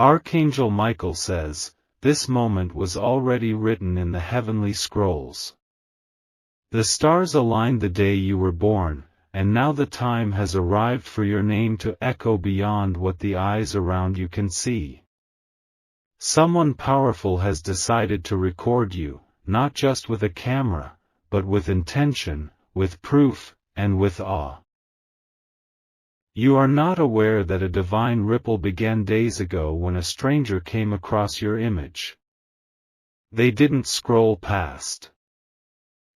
Archangel Michael says, this moment was already written in the heavenly scrolls. The stars aligned the day you were born, and now the time has arrived for your name to echo beyond what the eyes around you can see. Someone powerful has decided to record you, not just with a camera, but with intention, with proof, and with awe. You are not aware that a divine ripple began days ago when a stranger came across your image. They didn't scroll past.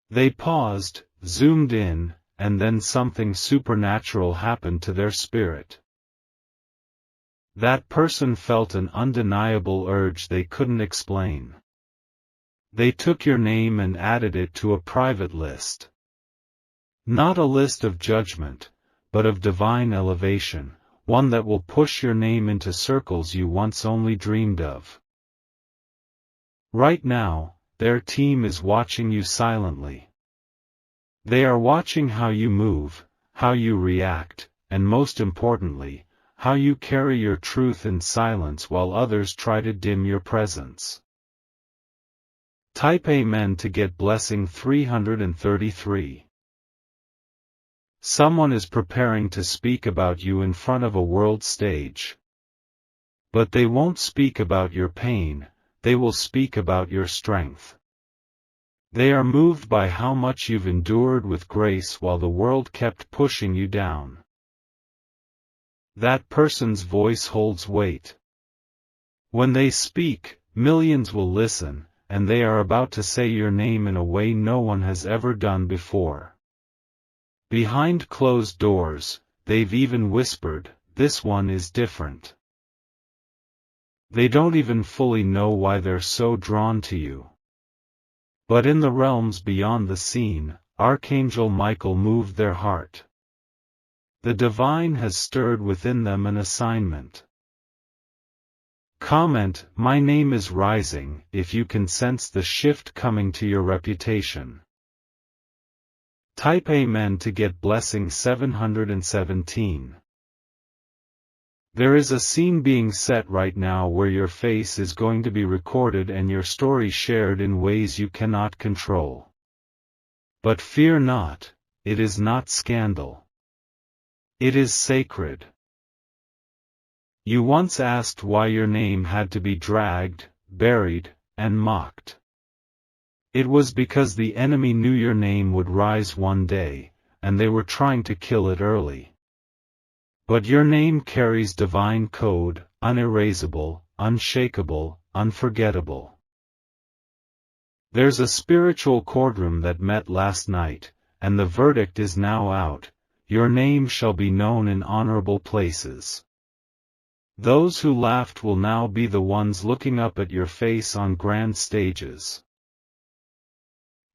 They paused, zoomed in, and then something supernatural happened to their spirit. That person felt an undeniable urge they couldn't explain. They took your name and added it to a private list. Not a list of judgment, but of divine elevation, one that will push your name into circles you once only dreamed of. Right now, their team is watching you silently. They are watching how you move, how you react, and most importantly, how you carry your truth in silence while others try to dim your presence. Type Amen to get blessing 333. Someone is preparing to speak about you in front of a world stage. But they won't speak about your pain, they will speak about your strength. They are moved by how much you've endured with grace while the world kept pushing you down. That person's voice holds weight. When they speak, millions will listen, and they are about to say your name in a way no one has ever done before. Behind closed doors, they've even whispered, this one is different. They don't even fully know why they're so drawn to you. But in the realms beyond the scene, Archangel Michael moved their heart. The divine has stirred within them an assignment. Comment, my name is rising, if you can sense the shift coming to your reputation. Type Amen to get blessing 717. There is a scene being set right now where your face is going to be recorded and your story shared in ways you cannot control. But fear not, it is not scandal. It is sacred. You once asked why your name had to be dragged, buried, and mocked. It was because the enemy knew your name would rise one day, and they were trying to kill it early. But your name carries divine code, unerasable, unshakable, unforgettable. There's a spiritual courtroom that met last night, and the verdict is now out, your name shall be known in honorable places. Those who laughed will now be the ones looking up at your face on grand stages.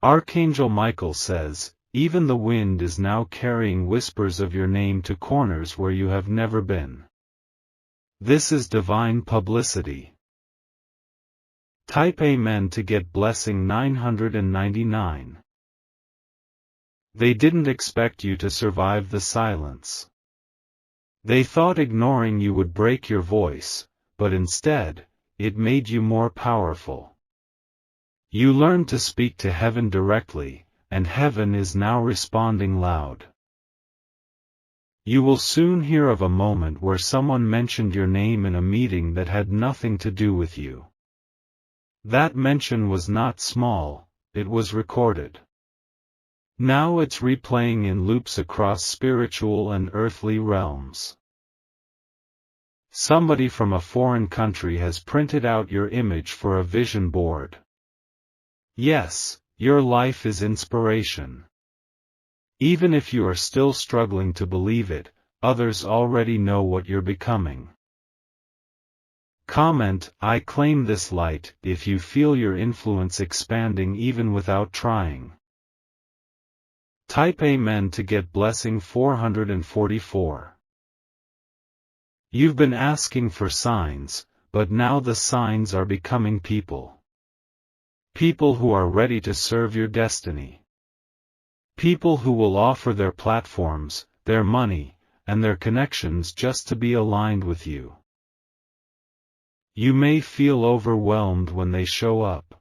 Archangel Michael says, even the wind is now carrying whispers of your name to corners where you have never been. This is divine publicity. Type Amen to get blessing 999. They didn't expect you to survive the silence. They thought ignoring you would break your voice, but instead, it made you more powerful. You learned to speak to heaven directly, and heaven is now responding loud. You will soon hear of a moment where someone mentioned your name in a meeting that had nothing to do with you. That mention was not small, it was recorded. Now it's replaying in loops across spiritual and earthly realms. Somebody from a foreign country has printed out your image for a vision board. Yes, your life is inspiration. Even if you are still struggling to believe it, others already know what you're becoming. Comment, I claim this light, if you feel your influence expanding even without trying. Type Amen to get blessing 444. You've been asking for signs, but now the signs are becoming people. People who are ready to serve your destiny. People who will offer their platforms, their money, and their connections just to be aligned with you. You may feel overwhelmed when they show up.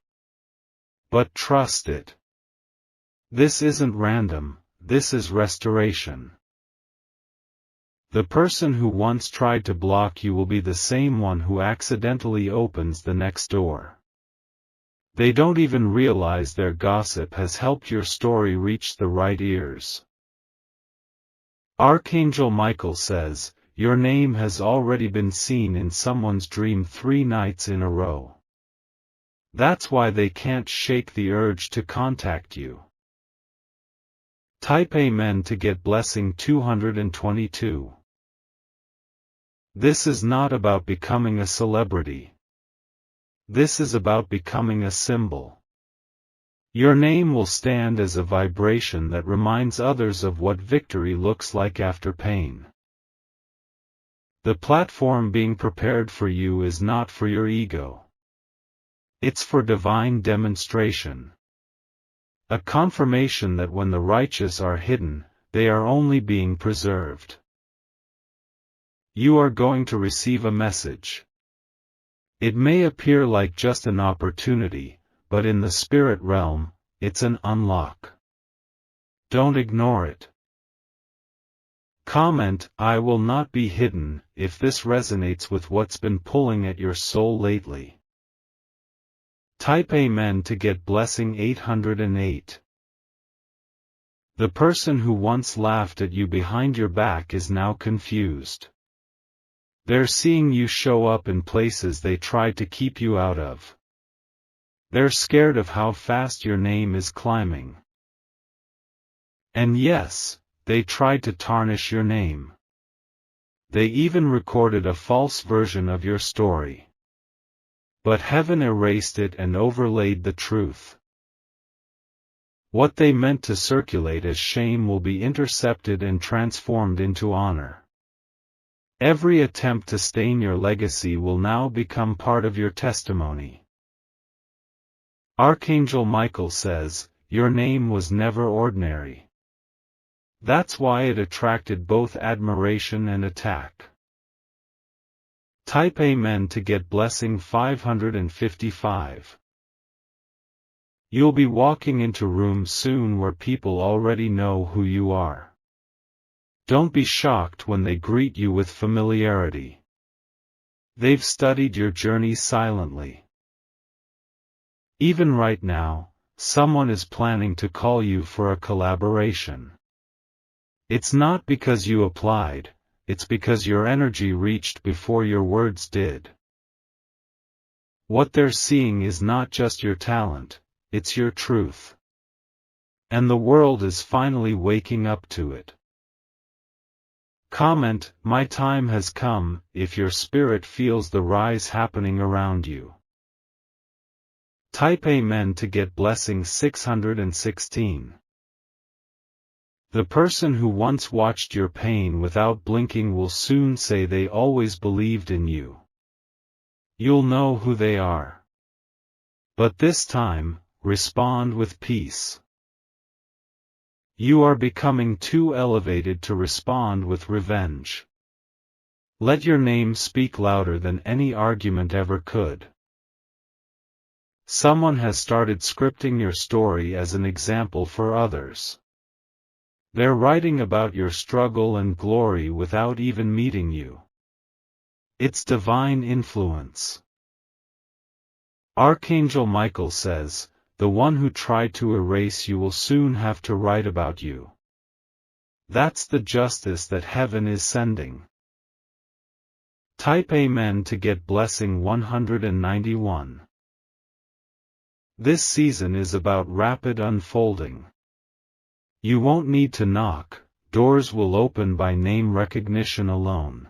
But trust it. This isn't random, this is restoration. The person who once tried to block you will be the same one who accidentally opens the next door. They don't even realize their gossip has helped your story reach the right ears. Archangel Michael says, your name has already been seen in someone's dream 3 nights in a row. That's why they can't shake the urge to contact you. Type Amen to get blessing 222. This is not about becoming a celebrity. This is about becoming a symbol. Your name will stand as a vibration that reminds others of what victory looks like after pain. The platform being prepared for you is not for your ego. It's for divine demonstration. A confirmation that when the righteous are hidden, they are only being preserved. You are going to receive a message. It may appear like just an opportunity, but in the spirit realm, it's an unlock. Don't ignore it. Comment, I will not be hidden, if this resonates with what's been pulling at your soul lately. Type Amen to get blessing 808. The person who once laughed at you behind your back is now confused. They're seeing you show up in places they tried to keep you out of. They're scared of how fast your name is climbing. And yes, they tried to tarnish your name. They even recorded a false version of your story. But heaven erased it and overlaid the truth. What they meant to circulate as shame will be intercepted and transformed into honor. Every attempt to stain your legacy will now become part of your testimony. Archangel Michael says, your name was never ordinary. That's why it attracted both admiration and attack. Type Amen to get blessing 555. You'll be walking into rooms soon where people already know who you are. Don't be shocked when they greet you with familiarity. They've studied your journey silently. Even right now, someone is planning to call you for a collaboration. It's not because you applied, it's because your energy reached before your words did. What they're seeing is not just your talent, it's your truth. And the world is finally waking up to it. Comment, my time has come, if your spirit feels the rise happening around you. Type Amen to get blessing 616. The person who once watched your pain without blinking will soon say they always believed in you. You'll know who they are. But this time, respond with peace. You are becoming too elevated to respond with revenge. Let your name speak louder than any argument ever could. Someone has started scripting your story as an example for others. They're writing about your struggle and glory without even meeting you. It's divine influence. Archangel Michael says, the one who tried to erase you will soon have to write about you. That's the justice that heaven is sending. Type Amen to get blessing 191. This season is about rapid unfolding. You won't need to knock, doors will open by name recognition alone.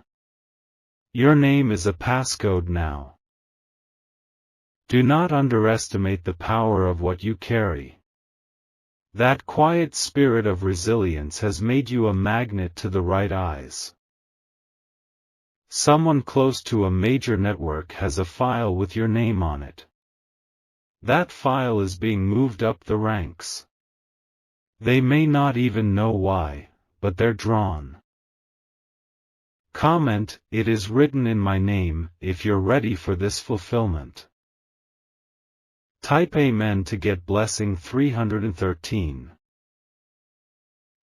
Your name is a passcode now. Do not underestimate the power of what you carry. That quiet spirit of resilience has made you a magnet to the right eyes. Someone close to a major network has a file with your name on it. That file is being moved up the ranks. They may not even know why, but they're drawn. Comment, "It is written in my name," if you're ready for this fulfillment. Type Amen to get blessing 313.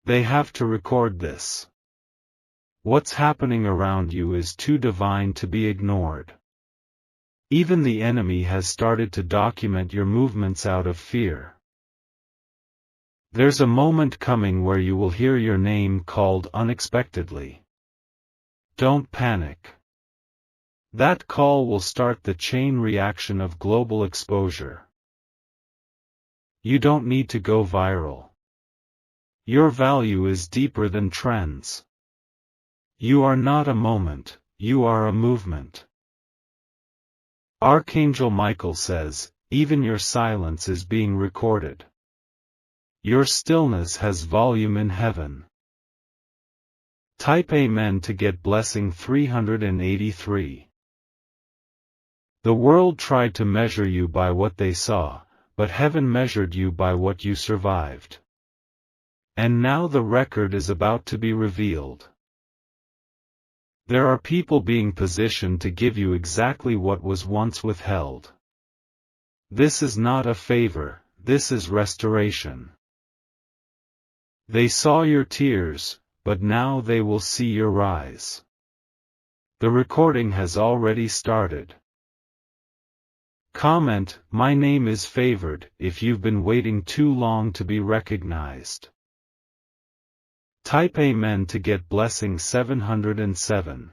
They have to record this. What's happening around you is too divine to be ignored. Even the enemy has started to document your movements out of fear. There's a moment coming where you will hear your name called unexpectedly. Don't panic. That call will start the chain reaction of global exposure. You don't need to go viral. Your value is deeper than trends. You are not a moment, you are a movement. Archangel Michael says, even your silence is being recorded. Your stillness has volume in heaven. Type Amen to get blessing 383. The world tried to measure you by what they saw, but heaven measured you by what you survived. And now the record is about to be revealed. There are people being positioned to give you exactly what was once withheld. This is not a favor, this is restoration. They saw your tears, but now they will see your rise. The recording has already started. Comment, "My name is favored," if you've been waiting too long to be recognized. Type Amen to get blessing 707.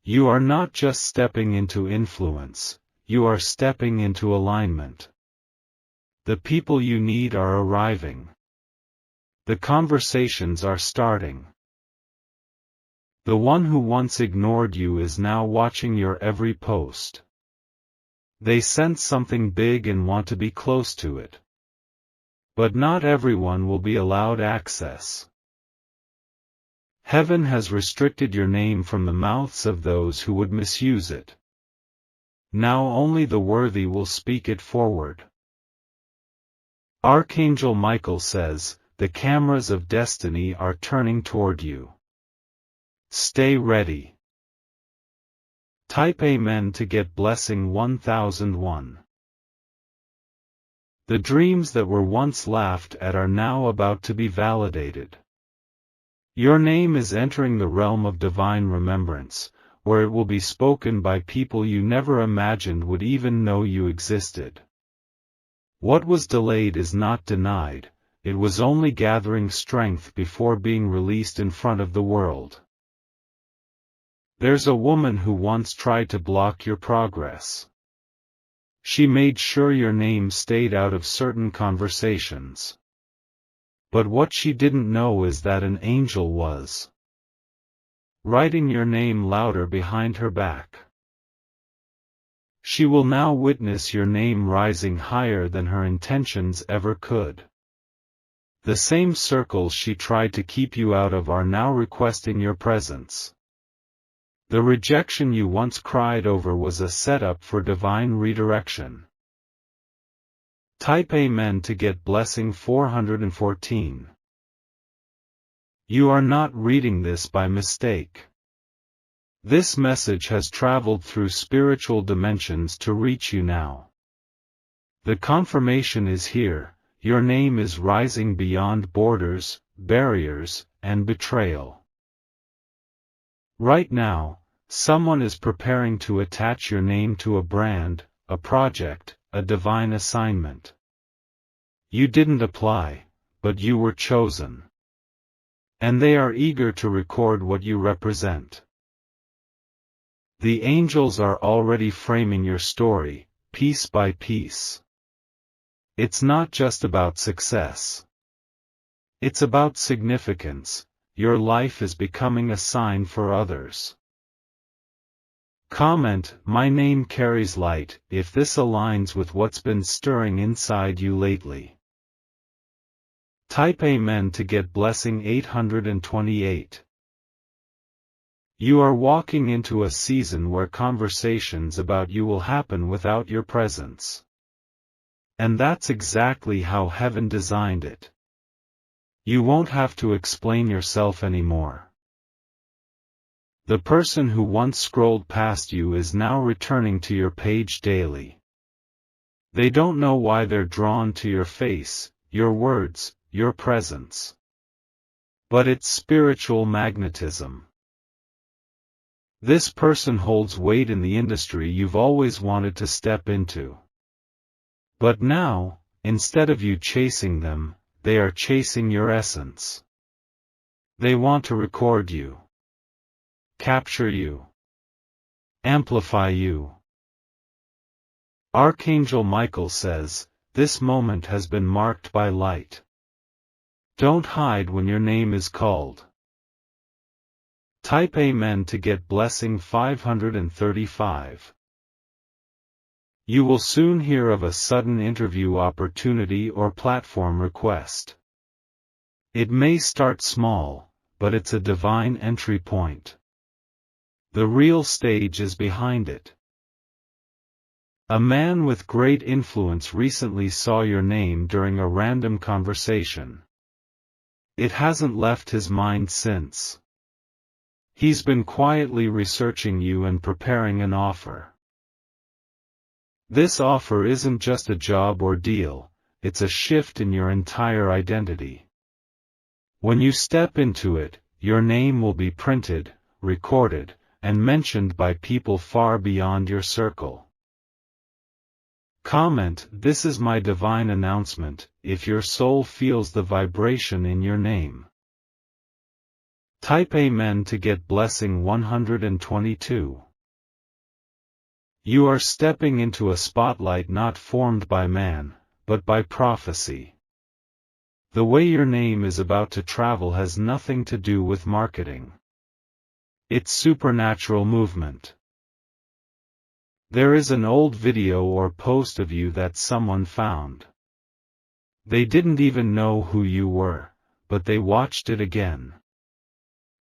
You are not just stepping into influence, you are stepping into alignment. The people you need are arriving. The conversations are starting. The one who once ignored you is now watching your every post. They sense something big and want to be close to it. But not everyone will be allowed access. Heaven has restricted your name from the mouths of those who would misuse it. Now only the worthy will speak it forward. Archangel Michael says, the cameras of destiny are turning toward you. Stay ready. Type Amen to get blessing 1001. The dreams that were once laughed at are now about to be validated. Your name is entering the realm of divine remembrance, where it will be spoken by people you never imagined would even know you existed. What was delayed is not denied, it was only gathering strength before being released in front of the world. There's a woman who once tried to block your progress. She made sure your name stayed out of certain conversations. But what she didn't know is that an angel was writing your name louder behind her back. She will now witness your name rising higher than her intentions ever could. The same circles she tried to keep you out of are now requesting your presence. The rejection you once cried over was a setup for divine redirection. Type Amen to get blessing 414. You are not reading this by mistake. This message has traveled through spiritual dimensions to reach you now. The confirmation is here, your name is rising beyond borders, barriers, and betrayal. Right now, someone is preparing to attach your name to a brand, a project, a divine assignment. You didn't apply, but you were chosen. And they are eager to record what you represent. The angels are already framing your story, piece by piece. It's not just about success. It's about significance. Your life is becoming a sign for others. Comment, my name carries light, if this aligns with what's been stirring inside you lately. Type Amen to get blessing 828. You are walking into a season where conversations about you will happen without your presence. And that's exactly how heaven designed it. You won't have to explain yourself anymore. The person who once scrolled past you is now returning to your page daily. They don't know why they're drawn to your face, your words, your presence. But it's spiritual magnetism. This person holds weight in the industry you've always wanted to step into. But now, instead of you chasing them, they are chasing your essence. They want to record you, capture you, amplify you. Archangel Michael says, this moment has been marked by light. Don't hide when your name is called. Type Amen to get blessing 535. You will soon hear of a sudden interview opportunity or platform request. It may start small, but it's a divine entry point. The real stage is behind it. A man with great influence recently saw your name during a random conversation. It hasn't left his mind since. He's been quietly researching you and preparing an offer. This offer isn't just a job or deal, it's a shift in your entire identity. When you step into it, your name will be printed, recorded, and mentioned by people far beyond your circle. Comment, "This is my divine announcement," if your soul feels the vibration in your name. Type Amen to get blessing 122. You are stepping into a spotlight not formed by man, but by prophecy. The way your name is about to travel has nothing to do with marketing. It's supernatural movement. There is an old video or post of you that someone found. They didn't even know who you were, but they watched it again.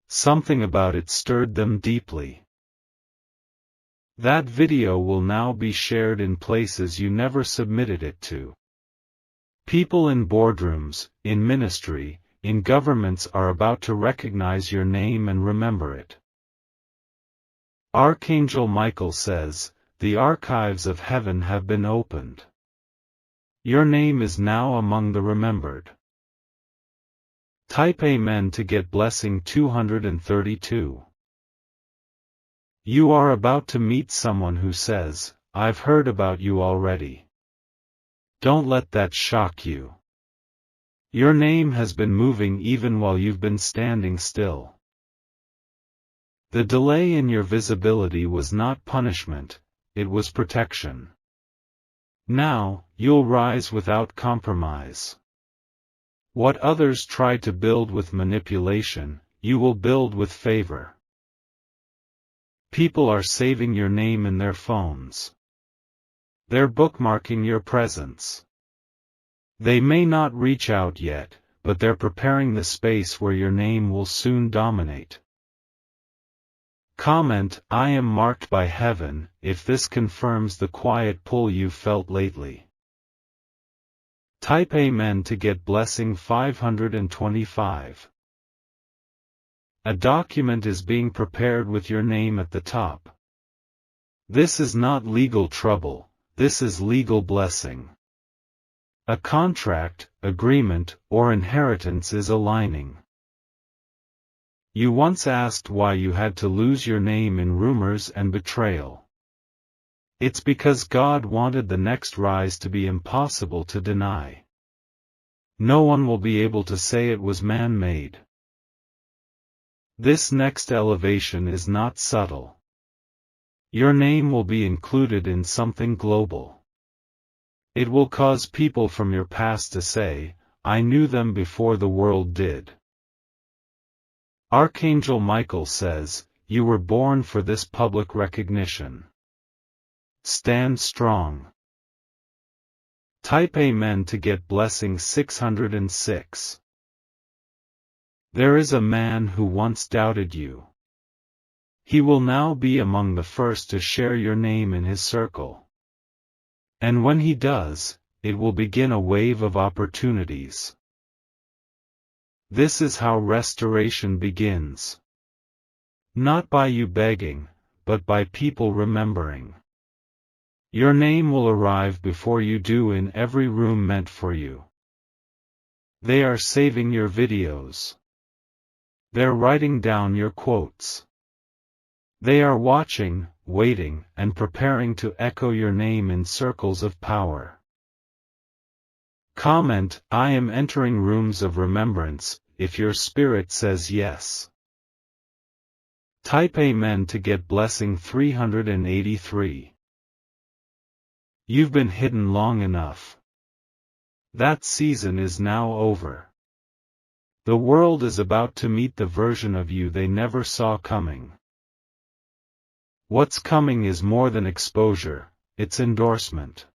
Something about it stirred them deeply. That video will now be shared in places you never submitted it to. People in boardrooms, in ministry, in governments are about to recognize your name and remember it. Archangel Michael says, the archives of heaven have been opened. Your name is now among the remembered. Type Amen to get blessing 232. You are about to meet someone who says, "I've heard about you already." Don't let that shock you. Your name has been moving even while you've been standing still. The delay in your visibility was not punishment, it was protection. Now, you'll rise without compromise. What others tried to build with manipulation, you will build with favor. People are saving your name in their phones. They're bookmarking your presence. They may not reach out yet, but they're preparing the space where your name will soon dominate. Comment, "I am marked by heaven," if this confirms the quiet pull you've felt lately. Type Amen to get blessing 525. A document is being prepared with your name at the top. This is not legal trouble, this is legal blessing. A contract, agreement, or inheritance is aligning. You once asked why you had to lose your name in rumors and betrayal. It's because God wanted the next rise to be impossible to deny. No one will be able to say it was man-made. This next elevation is not subtle. Your name will be included in something global. It will cause people from your past to say, "I knew them before the world did." Archangel Michael says, you were born for this public recognition. Stand strong. Type Amen to get blessing 606. There is a man who once doubted you. He will now be among the first to share your name in his circle. And when he does, it will begin a wave of opportunities. This is how restoration begins. Not by you begging, but by people remembering. Your name will arrive before you do in every room meant for you. They are saving your videos. They're writing down your quotes. They are watching, waiting, and preparing to echo your name in circles of power. Comment, I am entering rooms of remembrance, if your spirit says yes. Type Amen to get blessing 383. You've been hidden long enough. That season is now over. The world is about to meet the version of you they never saw coming. What's coming is more than exposure, it's endorsement.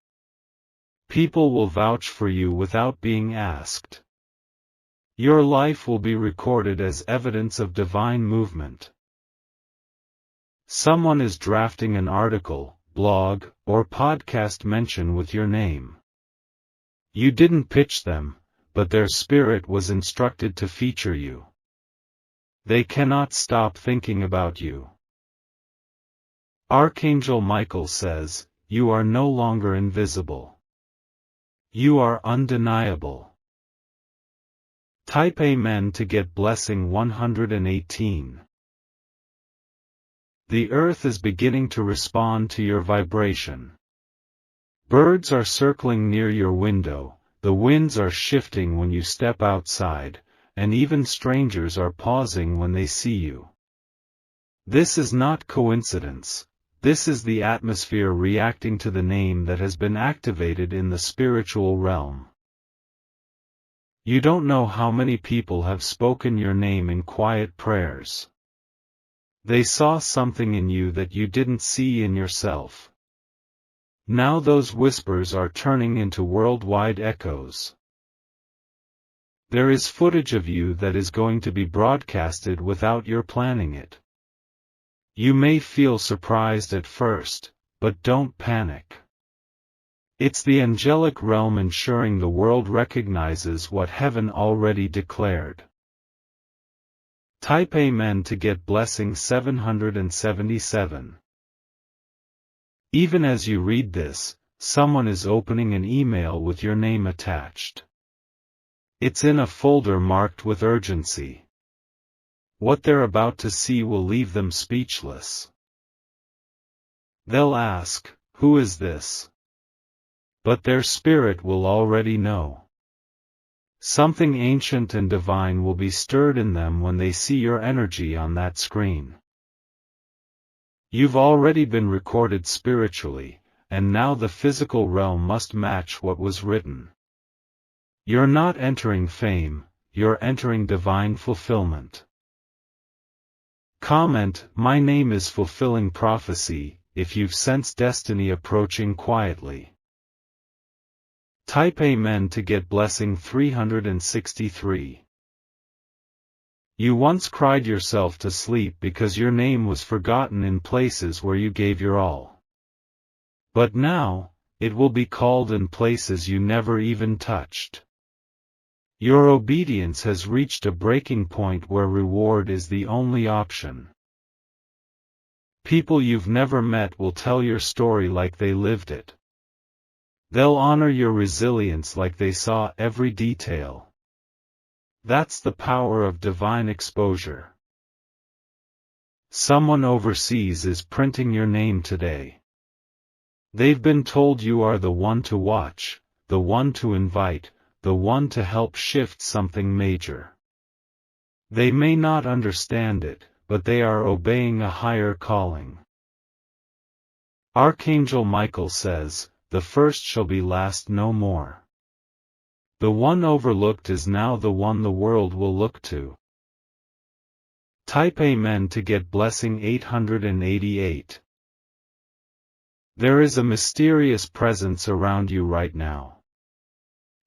People will vouch for you without being asked. Your life will be recorded as evidence of divine movement. Someone is drafting an article, blog, or podcast mention with your name. You didn't pitch them, but their spirit was instructed to feature you. They cannot stop thinking about you. Archangel Michael says, you are no longer invisible. You are undeniable. Type Amen to get blessing 118. The earth is beginning to respond to your vibration. Birds are circling near your window, the winds are shifting when you step outside, and even strangers are pausing when they see you. This is not coincidence. This is the atmosphere reacting to the name that has been activated in the spiritual realm. You don't know how many people have spoken your name in quiet prayers. They saw something in you that you didn't see in yourself. Now those whispers are turning into worldwide echoes. There is footage of you that is going to be broadcasted without your planning it. You may feel surprised at first, but don't panic. It's the angelic realm ensuring the world recognizes what heaven already declared. Type Amen to get blessing 777. Even as you read this, someone is opening an email with your name attached. It's in a folder marked with urgency. What they're about to see will leave them speechless. They'll ask, who is this? But their spirit will already know. Something ancient and divine will be stirred in them when they see your energy on that screen. You've already been recorded spiritually, and now the physical realm must match what was written. You're not entering fame, you're entering divine fulfillment. Comment, my name is fulfilling prophecy, if you've sensed destiny approaching quietly. Type Amen to get blessing 363. You once cried yourself to sleep because your name was forgotten in places where you gave your all. But now, it will be called in places you never even touched. Your obedience has reached a breaking point where reward is the only option. People you've never met will tell your story like they lived it. They'll honor your resilience like they saw every detail. That's the power of divine exposure. Someone overseas is printing your name today. They've been told you are the one to watch, the one to invite, the one to help shift something major. They may not understand it, but they are obeying a higher calling. Archangel Michael says, the first shall be last no more. The one overlooked is now the one the world will look to. Type Amen to get blessing 888. There is a mysterious presence around you right now.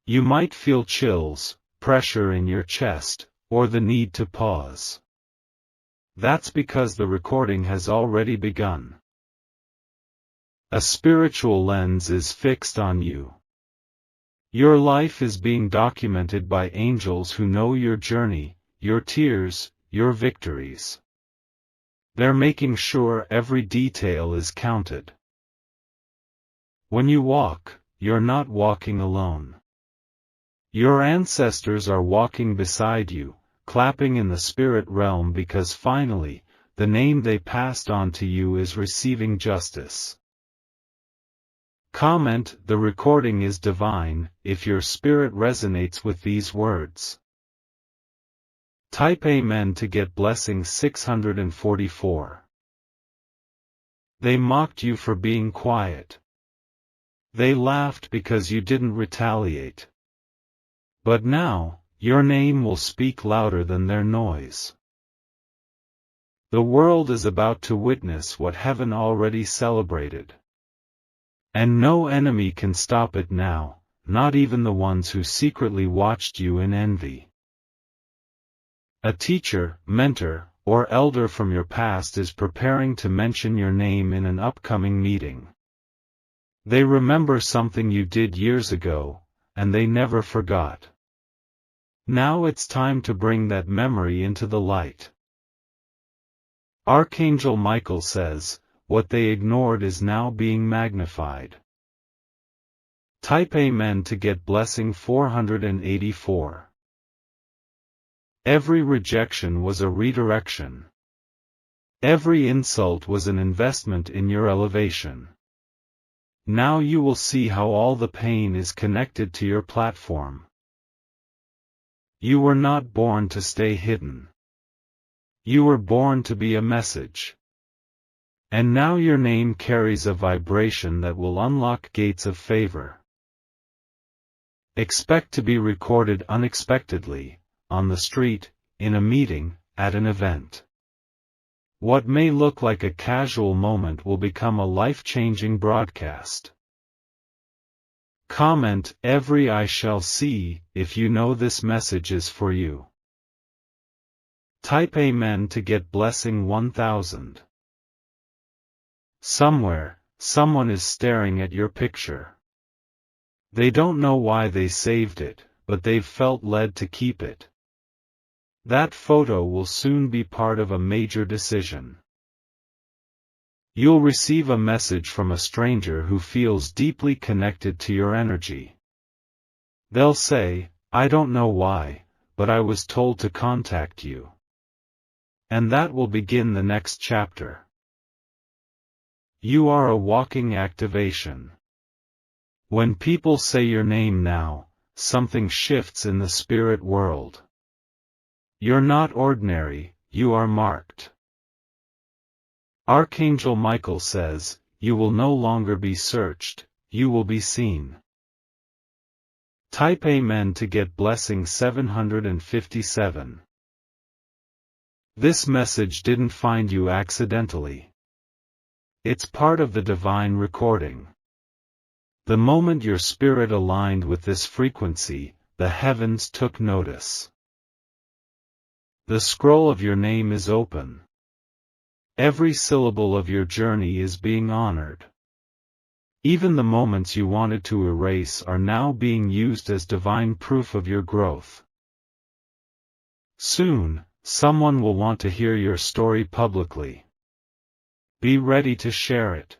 You might feel chills, pressure in your chest, or the need to pause. That's because the recording has already begun. A spiritual lens is fixed on you. Your life is being documented by angels who know your journey, your tears, your victories. They're making sure every detail is counted. When you walk, you're not walking alone. Your ancestors are walking beside you, clapping in the spirit realm because finally, the name they passed on to you is receiving justice. Comment: the recording is divine, if your spirit resonates with these words. Type Amen to get blessing 644. They mocked you for being quiet. They laughed because you didn't retaliate. But now, your name will speak louder than their noise. The world is about to witness what heaven already celebrated. And no enemy can stop it now, not even the ones who secretly watched you in envy. A teacher, mentor, or elder from your past is preparing to mention your name in an upcoming meeting. They remember something you did years ago, and they never forgot. Now it's time to bring that memory into the light. Archangel Michael says, what they ignored is now being magnified. Type Amen to get blessing 484. Every rejection was a redirection. Every insult was an investment in your elevation. Now you will see how all the pain is connected to your platform. You were not born to stay hidden. You were born to be a message. And now your name carries a vibration that will unlock gates of favor. Expect to be recorded unexpectedly, on the street, in a meeting, at an event. What may look like a casual moment will become a life-changing broadcast. Comment: every eye shall see, if you know this message is for you. Type Amen to get blessing 1000. Somewhere, someone is staring at your picture. They don't know why they saved it, but they've felt led to keep it. That photo will soon be part of a major decision. You'll receive a message from a stranger who feels deeply connected to your energy. They'll say, I don't know why, but I was told to contact you. And that will begin the next chapter. You are a walking activation. When people say your name now, something shifts in the spirit world. You're not ordinary, you are marked. Archangel Michael says, you will no longer be searched, you will be seen. Type Amen to get blessing 757. This message didn't find you accidentally. It's part of the divine recording. The moment your spirit aligned with this frequency, the heavens took notice. The scroll of your name is open. Every syllable of your journey is being honored. Even the moments you wanted to erase are now being used as divine proof of your growth. Soon, someone will want to hear your story publicly. Be ready to share it.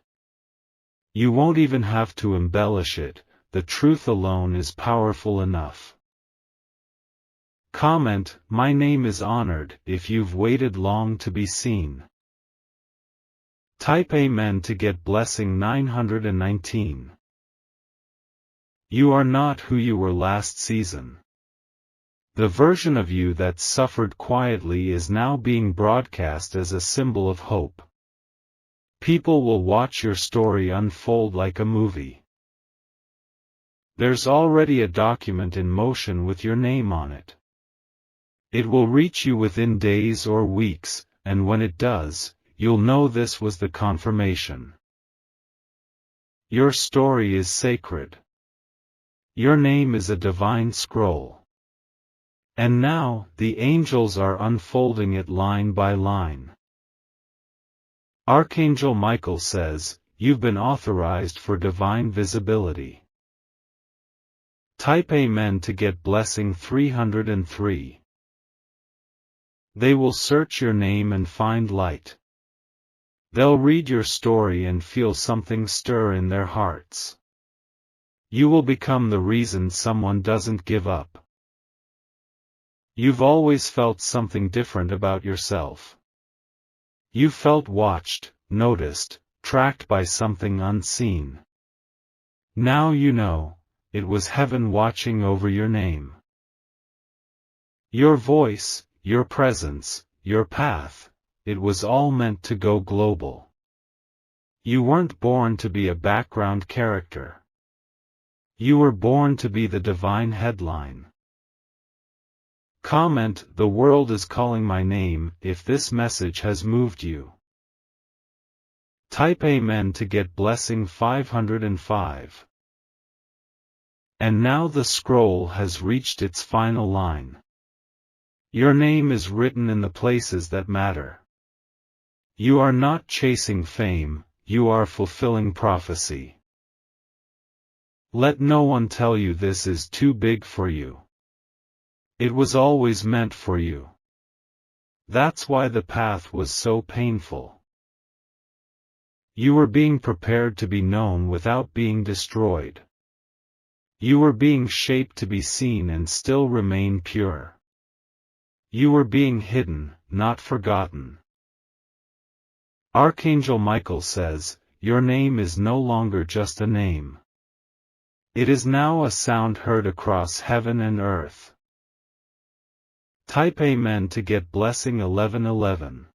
You won't even have to embellish it, the truth alone is powerful enough. Comment: my name is honored, if you've waited long to be seen. Type Amen to get blessing 919. You are not who you were last season. The version of you that suffered quietly is now being broadcast as a symbol of hope. People will watch your story unfold like a movie. There's already a document in motion with your name on it. It will reach you within days or weeks, and when it does, you'll know this was the confirmation. Your story is sacred. Your name is a divine scroll. And now, the angels are unfolding it line by line. Archangel Michael says, you've been authorized for divine visibility. Type Amen to get blessing 303. They will search your name and find light. They'll read your story and feel something stir in their hearts. You will become the reason someone doesn't give up. You've always felt something different about yourself. You felt watched, noticed, tracked by something unseen. Now you know, it was heaven watching over your name. Your voice, your presence, your path, it was all meant to go global. You weren't born to be a background character. You were born to be the divine headline. Comment, "The world is calling my name," if this message has moved you. Type Amen to get blessing 505. And now the scroll has reached its final line. Your name is written in the places that matter. You are not chasing fame, you are fulfilling prophecy. Let no one tell you this is too big for you. It was always meant for you. That's why the path was so painful. You were being prepared to be known without being destroyed. You were being shaped to be seen and still remain pure. You were being hidden, not forgotten. Archangel Michael says, your name is no longer just a name. It is now a sound heard across heaven and earth. Type Amen to get blessing 1111.